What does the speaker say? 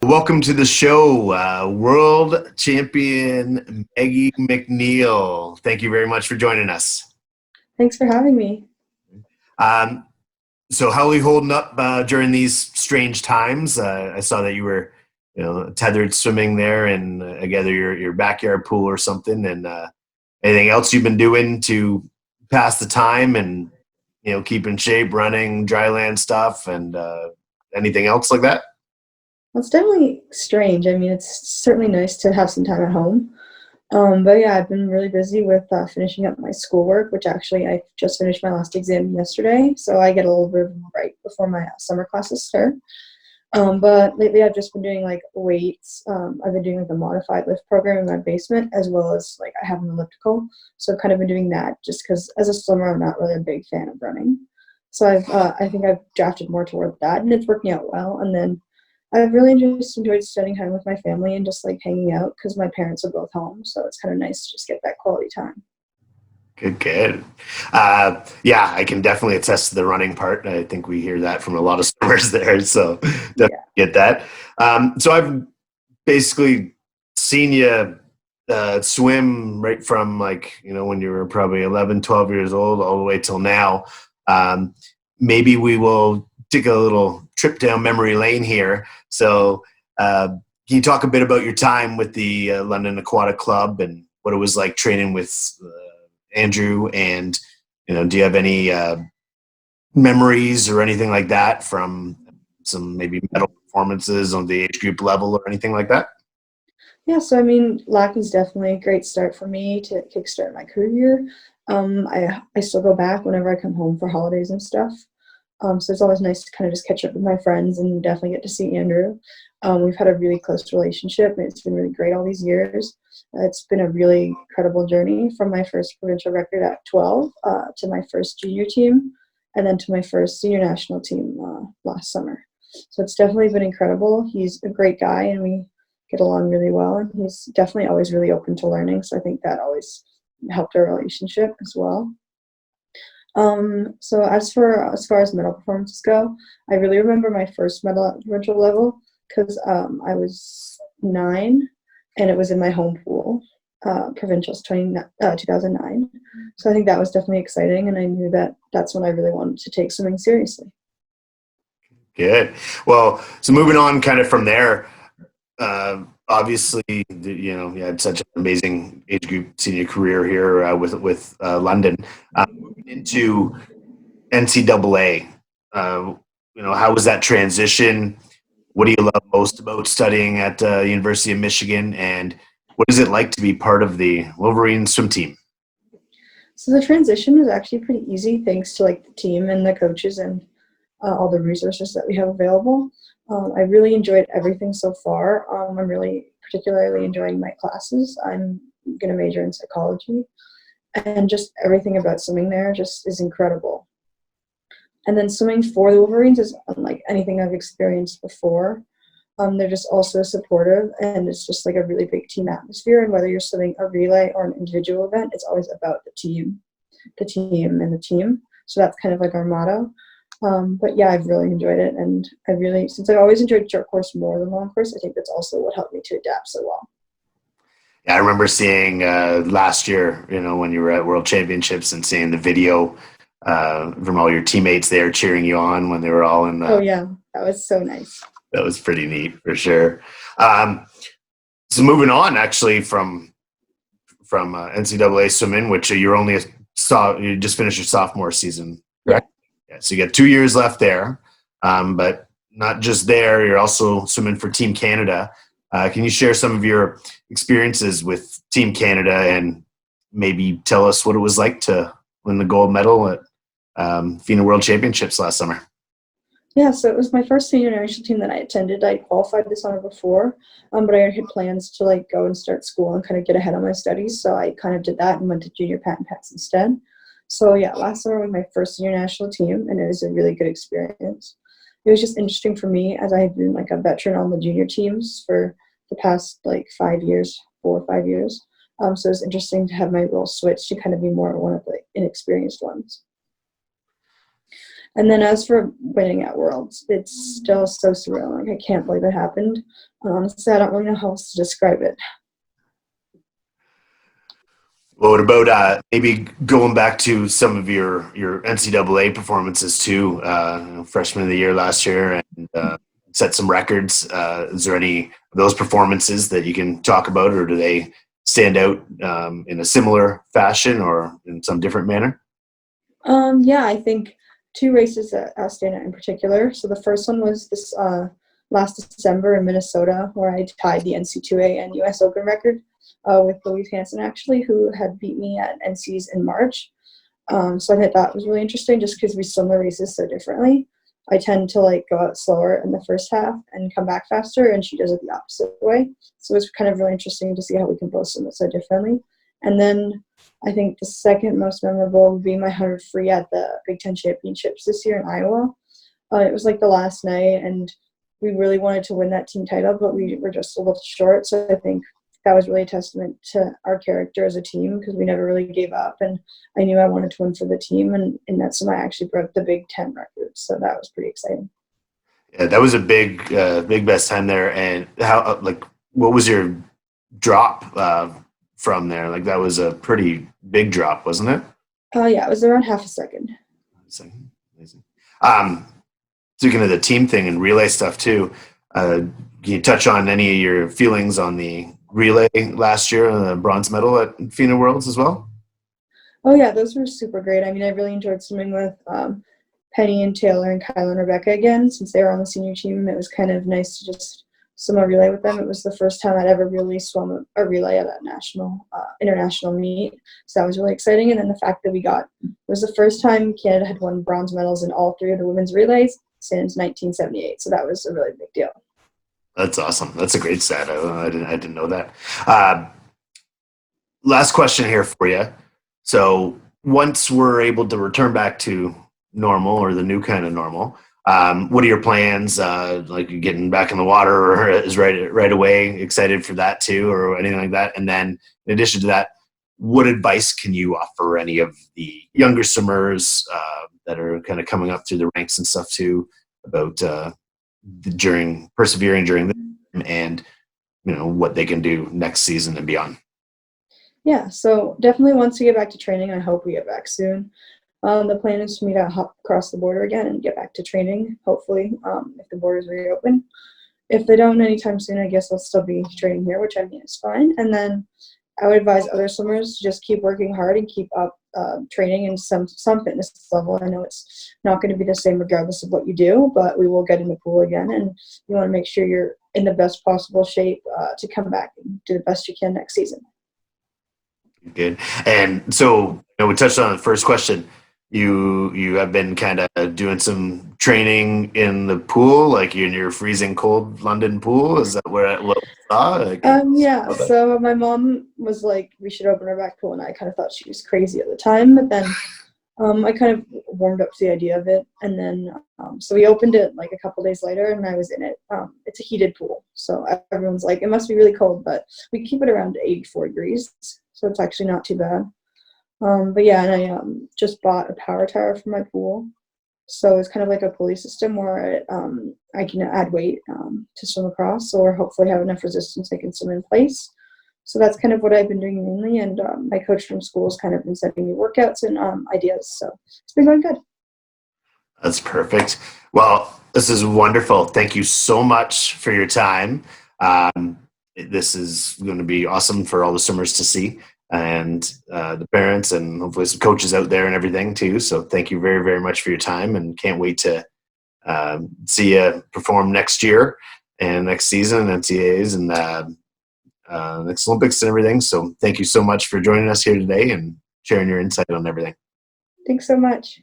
Welcome to the show, World Champion Maggie MacNeil. Thank you very much for joining us. Thanks for having me. Um, so, how are you holding up during these strange times? I saw that you were, tethered swimming there, and together your backyard pool or something. And anything else you've been doing to pass the time and keep in shape, running, dry land stuff, and anything else like that? Well, it's definitely strange. I mean, it's certainly nice to have some time at home. But yeah, I've been really busy with finishing up my schoolwork, which actually I just finished my last exam yesterday. So I get a little bit of a break before my summer classes start. But lately I've just been doing like weights. I've been doing like a modified lift program in my basement, as well as like I have an elliptical. So I've kind of been doing that just because as a swimmer, I'm not really a big fan of running. So I think I've drafted more toward that, and it's working out well. And then I've really just enjoyed spending time with my family and just like hanging out because my parents are both home. So it's kind of nice to just get that quality time. Good, good. Yeah, I can definitely attest to the running part. I think we hear that from a lot of swimmers there, so definitely Yeah. get that. So I've basically seen you swim right from when you were probably 11, 12 years old all the way till now. Um, Maybe we will take a little trip down memory lane here. So can you talk a bit about your time with the London Aquatic Club and what it was like training with Andrew, and do you have any memories or anything like that from some maybe medal performances on the age group level or anything like that? Yeah, so I mean, Lackey's definitely a great start for me to kickstart my career. I still go back whenever I come home for holidays and stuff. So it's always nice to kind of just catch up with my friends and definitely get to see Andrew. We've had a really close relationship, and it's been really great all these years. It's been a really incredible journey from my first provincial record at 12 to my first junior team, and then to my first senior national team last summer. So it's definitely been incredible. He's a great guy, and we get along really well, and he's definitely always really open to learning. So I think that always helped our relationship as well. So as far as medal performances go, I really remember my first medal at provincial level because I was 9 and it was in my home pool, provincials 2009. So I think that was definitely exciting, and I knew that that's when I really wanted to take swimming seriously. Good. Well, so moving on kind of from there, obviously, you had such an amazing age group senior career here with London. Moving into NCAA, how was that transition? What do you love most about studying at University of Michigan, and what is it like to be part of the Wolverines swim team? So the transition was actually pretty easy thanks to like the team and the coaches and all the resources that we have available. I really enjoyed everything so far. I'm really particularly enjoying my classes. I'm going to major in psychology, and just everything about swimming there just is incredible. And then swimming for the Wolverines is unlike anything I've experienced before. They're just also supportive, and it's just like a really big team atmosphere. And whether you're swimming a relay or an individual event, it's always about the team, and the team. So that's kind of like our motto. But yeah, I've really enjoyed it, and since I've always enjoyed short course more than long course, I think that's also what helped me to adapt so well. Yeah, I remember seeing last year, when you were at World Championships and seeing the video from all your teammates there cheering you on when they were all in Oh the. yeah, that was so nice. That was pretty neat for sure. So moving on, actually, from NCAA swimming, which you just finished your sophomore season, Yeah. correct? Yeah. So you got 2 years left there, but not just there. You're also swimming for Team Canada. Can you share some of your experiences with Team Canada and maybe tell us what it was like to win the gold medal at FINA World Championships last summer? Yeah, so it was my first senior national team that I attended. I qualified the summer before, but I had plans to like go and start school and kind of get ahead on my studies. So I kind of did that and went to junior patent pets instead. So yeah, last summer was my first senior national team, and it was a really good experience. It was just interesting for me as I had been like a veteran on the junior teams for the past like 5 years, 4 or 5 years. So it was interesting to have my role switch to kind of be more one of the inexperienced ones. And then as for winning at Worlds, it's still so surreal. Like, I can't believe it happened. So I don't really know how else to describe it. Well, what about maybe going back to some of your NCAA performances too? Freshman of the year last year, and set some records. Is there any of those performances that you can talk about, or do they stand out in a similar fashion or in some different manner? Yeah, I think two races that stand out in particular. So the first one was this last December in Minnesota, where I tied the NC2A and US Open record with Louise Hansen, actually, who had beat me at NCs in March. So I thought that was really interesting, just because we swim the races so differently. I tend to like go out slower in the first half and come back faster, and she does it the opposite way. So it's kind of really interesting to see how we can both swim it so differently. And then I think the second most memorable would be my 100 free at the Big Ten Championships this year in Iowa. It was like the last night, and we really wanted to win that team title, but we were just a little short. So I think that was really a testament to our character as a team, because we never really gave up, and I knew I wanted to win for the team, and in that swim I actually broke the Big Ten record, so that was pretty exciting. Yeah, that was a big best time there. And how what was your drop from there? Like that was a pretty big drop, wasn't it? Yeah, it was around half a second. Amazing. Speaking of the team thing and relay stuff too, can you touch on any of your feelings on the relay last year and the bronze medal at FINA Worlds as well? Oh yeah, those were super great. I mean, I really enjoyed swimming with Penny and Taylor and Kyla and Rebecca again, since they were on the senior team. It was kind of nice to just swim a relay with them. It was the first time I'd ever really swum a relay at a international meet, so that was really exciting. And then the fact that it was the first time Canada had won bronze medals in all three of the women's relays since 1978, so that was a really big deal. That's awesome. That's a great stat. I didn't know that. Last question here for you. So once we're able to return back to normal, or the new kind of normal, what are your plans? Like you getting back in the water, or is right away excited for that too, or anything like that? And then in addition to that, what advice can you offer any of the younger swimmers that are kind of coming up through the ranks and stuff too, about persevering during the, and what they can do next season and beyond? Yeah, so definitely once we get back to training, I hope we get back soon. The plan is for me to hop across the border again and get back to training, hopefully, if the borders reopen. If they don't anytime soon, I guess I'll still be training here, which I mean is fine. And then I would advise other swimmers to just keep working hard and keep up training in some fitness level. I know it's not going to be the same regardless of what you do, but we will get in the pool again, and you want to make sure you're in the best possible shape to come back and do the best you can next season. Good. And so we touched on the first question. You have been kind of doing some training in the pool, like in your freezing cold London pool. Is that what we saw? Yeah. So my mom was like, we should open our back pool, and I kind of thought she was crazy at the time, but then I kind of warmed up to the idea of it, and then so we opened it like a couple days later, and I was in it. It's a heated pool, so everyone's like, it must be really cold, but we keep it around 84 degrees, so it's actually not too bad. But yeah, and I just bought a power tower for my pool, so it's kind of like a pulley system where I can add weight to swim across, or hopefully have enough resistance I can swim in place. So that's kind of what I've been doing mainly, and my coach from school has kind of been sending me workouts and ideas, so it's been going good. That's perfect. Well, this is wonderful. Thank you so much for your time. This is going to be awesome for all the swimmers to see, and the parents, and hopefully some coaches out there and everything too. So thank you very, very much for your time, and can't wait to see you perform next year and next season, NCAAs, and next Olympics and everything. So thank you so much for joining us here today and sharing your insight on everything. Thanks so much.